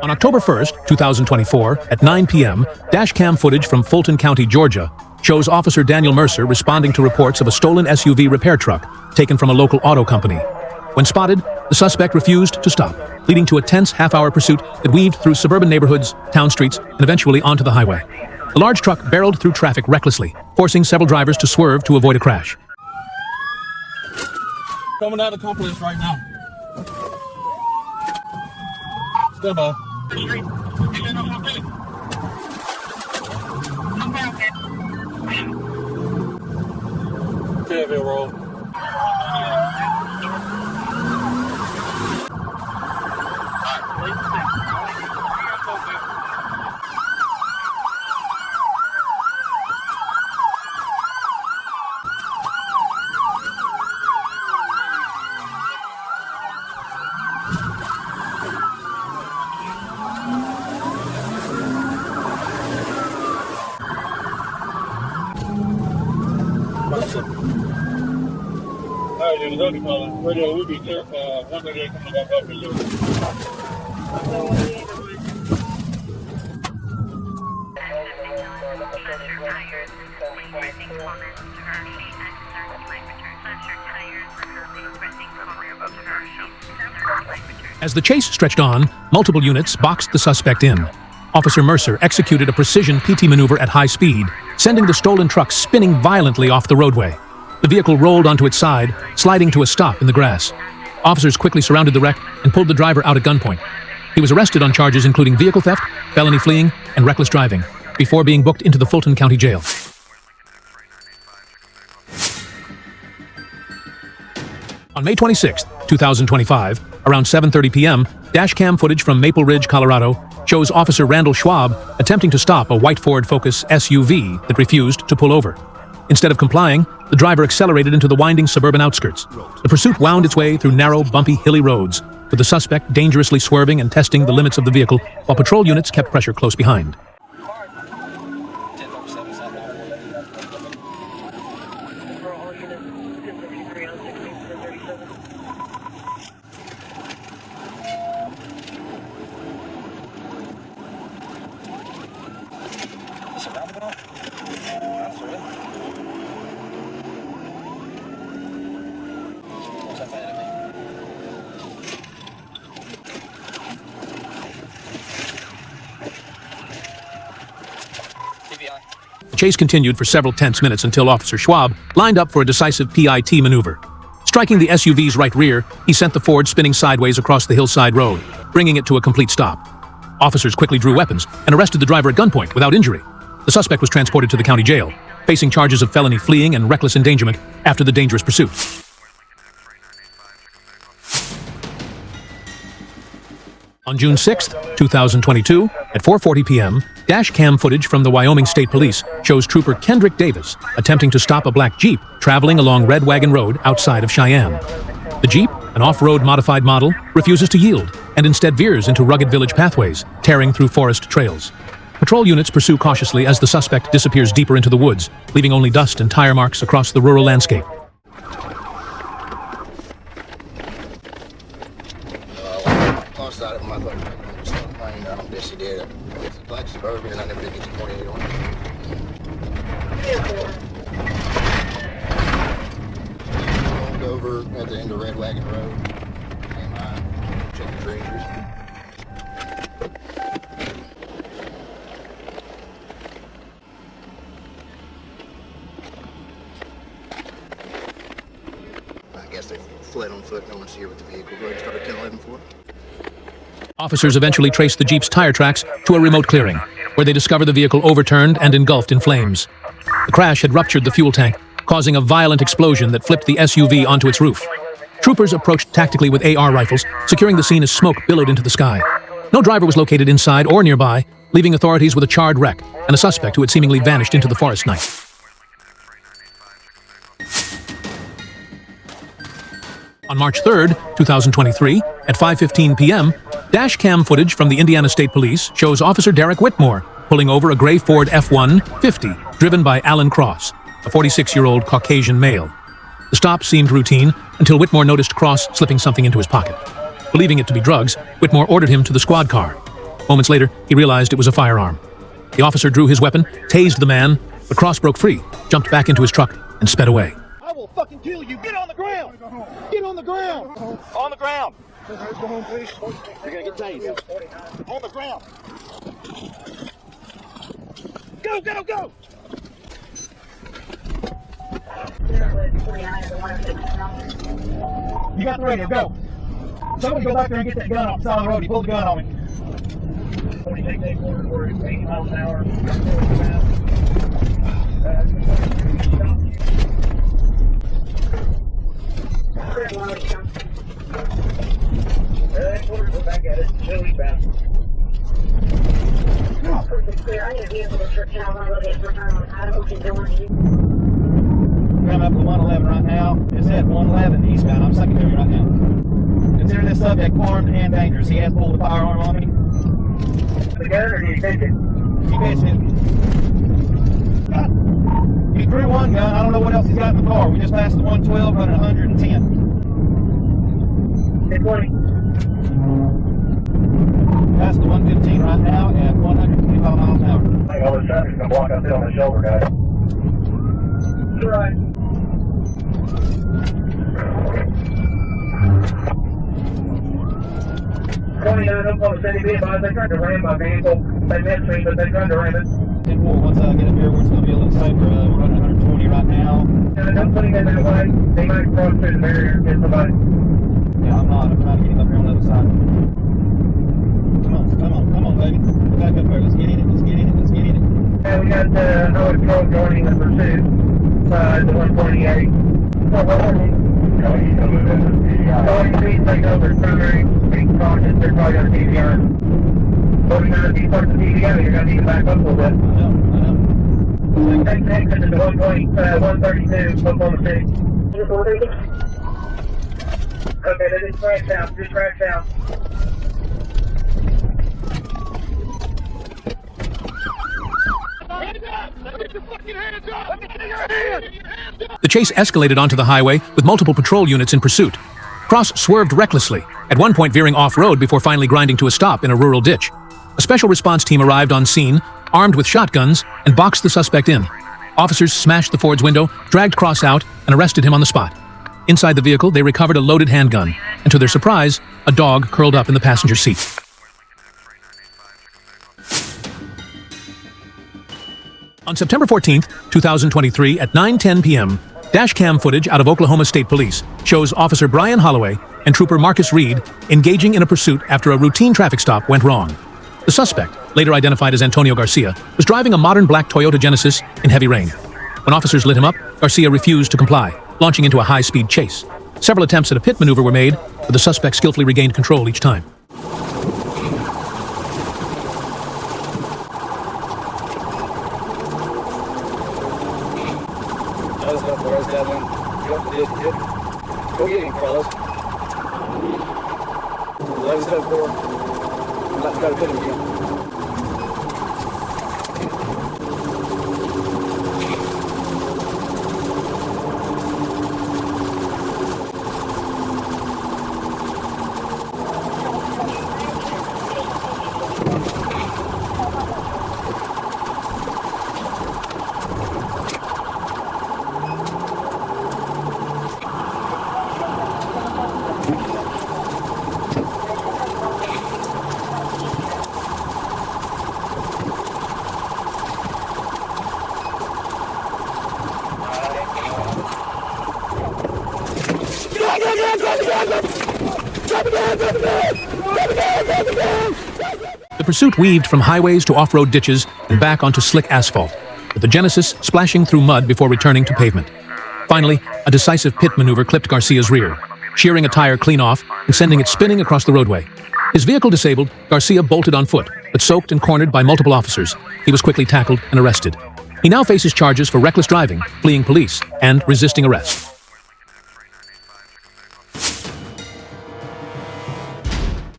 On October 1st, 2024, at 9 p.m., dashcam footage from Fulton County, Georgia, shows Officer Daniel Mercer responding to reports of a stolen SUV repair truck taken from a local auto company. When spotted, the suspect refused to stop, leading to a tense half-hour pursuit that weaved through suburban neighborhoods, town streets, and eventually onto the highway. The large truck barreled through traffic recklessly, forcing several drivers to swerve to avoid a crash. Coming out of Compilation right now. Stand by. Fayetteville Road. Alright, there's another caller. Radio will be clear. 188 coming back up for you. As the chase stretched on, multiple units boxed the suspect in. Officer Mercer executed a precision PT maneuver at high speed, sending the stolen truck spinning violently off the roadway. The vehicle rolled onto its side, sliding to a stop in the grass. Officers quickly surrounded the wreck and pulled the driver out at gunpoint. He was arrested on charges including vehicle theft, felony fleeing, and reckless driving, before being booked into the Fulton County Jail. On May 26, 2025, around 7:30 p.m., dashcam footage from Maple Ridge, Colorado, shows Officer Randall Schwab attempting to stop a white Ford Focus SUV that refused to pull over. Instead of complying, the driver accelerated into the winding suburban outskirts. The pursuit wound its way through narrow, bumpy, hilly roads, with the suspect dangerously swerving and testing the limits of the vehicle, while patrol units kept pressure close behind. The chase continued for several tense minutes until Officer Schwab lined up for a decisive PIT maneuver. Striking the SUV's right rear, he sent the Ford spinning sideways across the hillside road, bringing it to a complete stop. Officers quickly drew weapons and arrested the driver at gunpoint without injury. The suspect was transported to the county jail, facing charges of felony fleeing and reckless endangerment after the dangerous pursuit. On June 6, 2022, at 4:40 p.m., dashcam footage from the Wyoming State Police shows Trooper Kendrick Davis attempting to stop a black Jeep traveling along Red Wagon Road outside of Cheyenne. The Jeep, an off-road modified model, refuses to yield and instead veers into rugged village pathways, tearing through forest trails. Patrol units pursue cautiously as the suspect disappears deeper into the woods, leaving only dust and tire marks across the rural landscape. Black Suburban, and I never did get to 28 on it. Pulled over at the end of Red Wagon Road, and I checked the trees. I guess they fled on foot. No one's here with the vehicle. Go ahead and start at 10-11 for it. Officers eventually traced the Jeep's tire tracks to a remote clearing, where they discovered the vehicle overturned and engulfed in flames. The crash had ruptured the fuel tank, causing a violent explosion that flipped the SUV onto its roof. Troopers approached tactically with AR rifles, securing the scene as smoke billowed into the sky. No driver was located inside or nearby, leaving authorities with a charred wreck and a suspect who had seemingly vanished into the forest night. On March 3, 2023, at 5:15 p.m., dashcam footage from the Indiana State Police shows Officer Derek Whitmore pulling over a gray Ford F-150 driven by Alan Cross, a 46-year-old Caucasian male. The stop seemed routine until Whitmore noticed Cross slipping something into his pocket. Believing it to be drugs, Whitmore ordered him to the squad car. Moments later, he realized it was a firearm. The officer drew his weapon, tased the man, but Cross broke free, jumped back into his truck, and sped away. I will fucking kill you. Get on the ground. Get on the ground. On the ground. You're gonna get tased. On the ground. Go, go, go. You got the radio, go. Somebody go back there and get that gun off the side of the road. He pulled the gun on me. 46 quarter, we're 80 miles an hour. We're back at it. Still eastbound. Clear. I need a vehicle to church now. I'm going to go get some time. I don't know what you're doing. Coming up to 111 right now. It's at 111 eastbound. I'm secondary right now. Consider this subject armed and dangerous. He has pulled a firearm on me. The gun or did he pitch it? He pitched it. He threw one gun. I don't know what else he's got in the car. We just passed the 112 and 110. 1020. Past the 115 right now at 125 miles an hour. I think all this traffic's gonna block up there on the shoulder, guys. Right. Oklahoma City, be advised, they tried to ram my vehicle. They missed me, but they tried to ram it. 10-4, once I get up here, it's going to be a little safer. We're running 120 right now. Don't put him in that way. They might cross through the barrier and get somebody. Yeah, I'm not. I'm trying to get him up here on the other side. Come on, baby. We're back up here. Let's get in it. Yeah, we got Highway Patrol joining the pursuit. The 128. Going speed, take over, primary, being cautious, they're probably got a TVR. 49, if you start the TVR, you're going to need to back up a little bit. I know. Take exit to the 132, Oklahoma City. Okay, they just crashed out, The chase escalated onto the highway with multiple patrol units in pursuit. Cross swerved recklessly, at one point veering off-road before finally grinding to a stop in a rural ditch. A special response team arrived on scene, armed with shotguns, and boxed the suspect in. Officers smashed the Ford's window, dragged Cross out, and arrested him on the spot. Inside the vehicle, they recovered a loaded handgun, and to their surprise, a dog curled up in the passenger seat. On September 14th, 2023, at 9:10 p.m., Dashcam footage out of Oklahoma State Police shows Officer Brian Holloway and Trooper Marcus Reed engaging in a pursuit after a routine traffic stop went wrong. The suspect, later identified as Antonio Garcia, was driving a modern black Toyota Genesis in heavy rain. When officers lit him up, Garcia refused to comply, launching into a high-speed chase. Several attempts at a pit maneuver were made, but the suspect skillfully regained control each time. Go get him, fellas. Let's go for him. I'm about to go put him again. The pursuit weaved from highways to off-road ditches and back onto slick asphalt, with the Genesis splashing through mud before returning to pavement. Finally, a decisive pit maneuver clipped Garcia's rear, shearing a tire clean off and sending it spinning across the roadway. His vehicle disabled, Garcia bolted on foot, but soaked and cornered by multiple officers. He was quickly tackled and arrested. He now faces charges for reckless driving, fleeing police, and resisting arrest.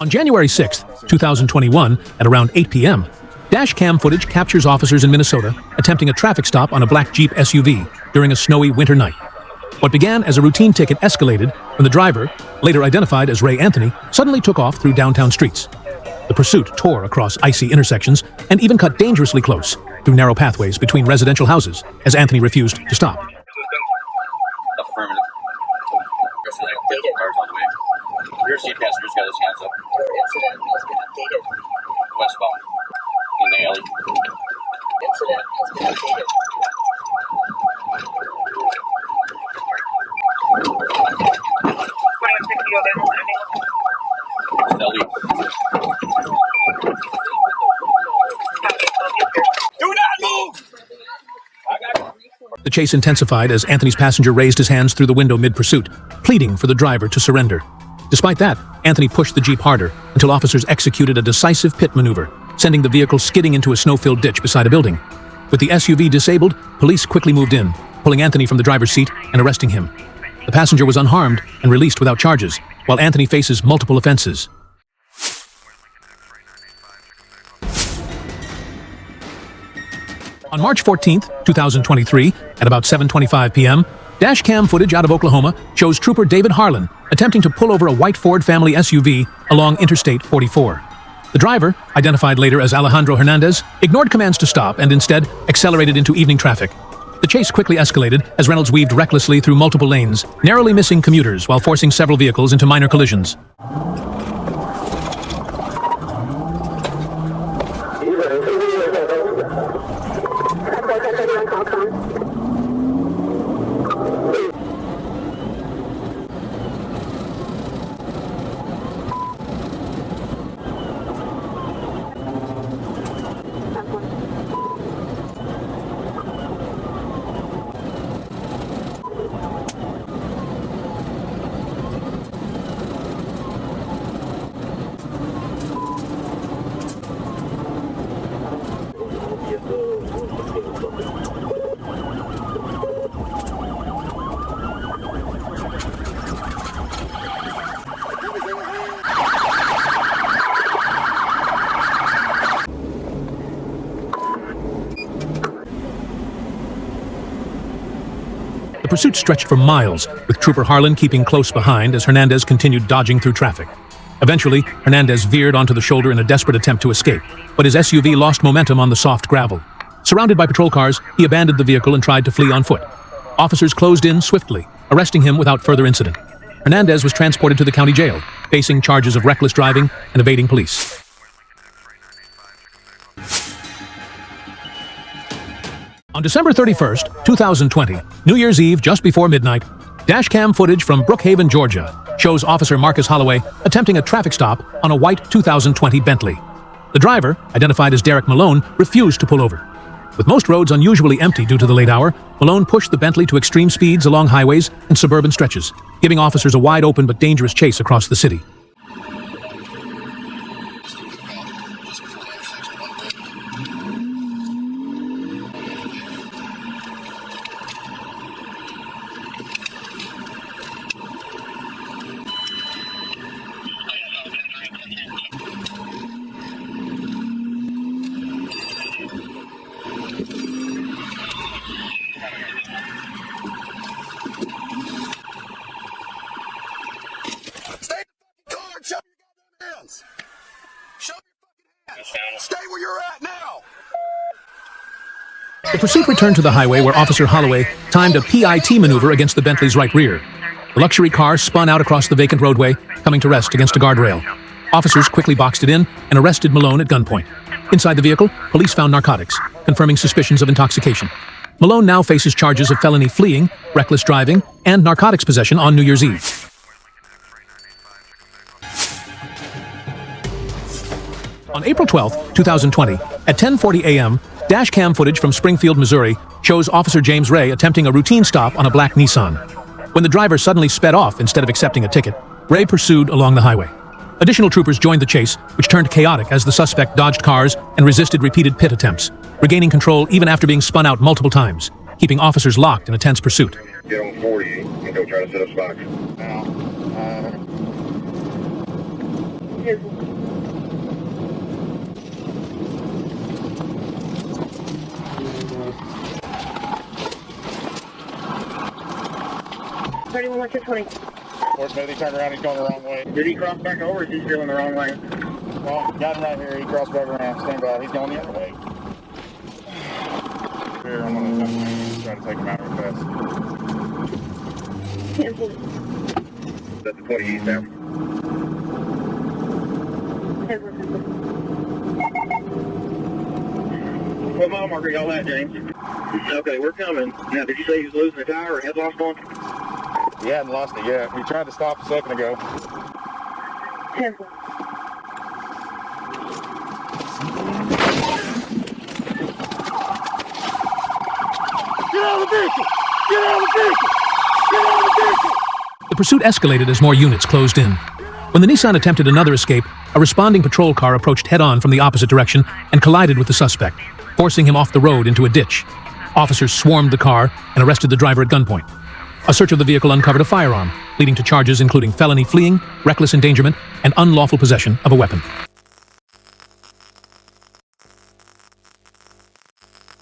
On January 6, 2021, at around 8 p.m., Dashcam footage captures officers in Minnesota attempting a traffic stop on a black Jeep SUV during a snowy winter night. What began as a routine ticket escalated when the driver, later identified as Ray Anthony, suddenly took off through downtown streets. The pursuit tore across icy intersections and even cut dangerously close through narrow pathways between residential houses as Anthony refused to stop. Affirmative. Cars on the way. Rear seat passenger's got his hands up. Incident has been updated. Westbound. In the alley. Incident has been updated. Alley. Do not move! The chase intensified as Anthony's passenger raised his hands through the window mid-pursuit, pleading for the driver to surrender. Despite that, Anthony pushed the Jeep harder until officers executed a decisive pit maneuver, sending the vehicle skidding into a snow-filled ditch beside a building. With the SUV disabled, police quickly moved in, pulling Anthony from the driver's seat and arresting him. The passenger was unharmed and released without charges, while Anthony faces multiple offenses. On March 14, 2023, at about 7:25 p.m., Dashcam footage out of Oklahoma shows Trooper David Harlan attempting to pull over a white Ford family SUV along Interstate 44. The driver, identified later as Alejandro Hernandez, ignored commands to stop and instead accelerated into evening traffic. The chase quickly escalated as Reynolds weaved recklessly through multiple lanes, narrowly missing commuters while forcing several vehicles into minor collisions. The pursuit stretched for miles, with Trooper Harlan keeping close behind as Hernandez continued dodging through traffic. Eventually, Hernandez veered onto the shoulder in a desperate attempt to escape, but his SUV lost momentum on the soft gravel. Surrounded by patrol cars, he abandoned the vehicle and tried to flee on foot. Officers closed in swiftly, arresting him without further incident. Hernandez was transported to the county jail, facing charges of reckless driving and evading police. On December 31st, 2020, New Year's Eve just before midnight, dashcam footage from Brookhaven, Georgia, shows Officer Marcus Holloway attempting a traffic stop on a white 2020 Bentley. The driver, identified as Derek Malone, refused to pull over. With most roads unusually empty due to the late hour, Malone pushed the Bentley to extreme speeds along highways and suburban stretches, giving officers a wide-open but dangerous chase across the city. Stay in the fucking car and show your goddamn hands. Show your fucking hands. Stay where you're at now. The pursuit returned to the highway where Officer Holloway timed a PIT maneuver against the Bentley's right rear. The luxury car spun out across the vacant roadway, coming to rest against a guardrail. Officers quickly boxed it in and arrested Malone at gunpoint. Inside the vehicle, police found narcotics, confirming suspicions of intoxication. Malone now faces charges of felony fleeing, reckless driving, and narcotics possession on New Year's Eve. On April 12, 2020, at 10:40 a.m., dashcam footage from Springfield, Missouri, shows Officer James Ray attempting a routine stop on a black Nissan. When the driver suddenly sped off instead of accepting a ticket, Ray pursued along the highway. Additional troopers joined the chase, which turned chaotic as the suspect dodged cars and resisted repeated pit attempts, regaining control even after being spun out multiple times, keeping officers locked in a tense pursuit. Get on 40 and go try to set up spikes. Now, 31 120. Or maybe he turned around, he's going the wrong way. Did he cross back over or is he still in the wrong lane? Well, got him right here. He crossed back around. Stand by. He's going the other way. Here, I'm gonna try to take him out real fast. That's the 20 east now. What mile marker y'all at, James? Okay, we're coming. Now, did you say he was losing a tire or had lost one? He hadn't lost it yet. He tried to stop a second ago. Get out of the vehicle! Get out of the vehicle! Get out of the vehicle! The pursuit escalated as more units closed in. When the Nissan attempted another escape, a responding patrol car approached head-on from the opposite direction and collided with the suspect, forcing him off the road into a ditch. Officers swarmed the car and arrested the driver at gunpoint. A search of the vehicle uncovered a firearm, leading to charges including felony fleeing, reckless endangerment, and unlawful possession of a weapon.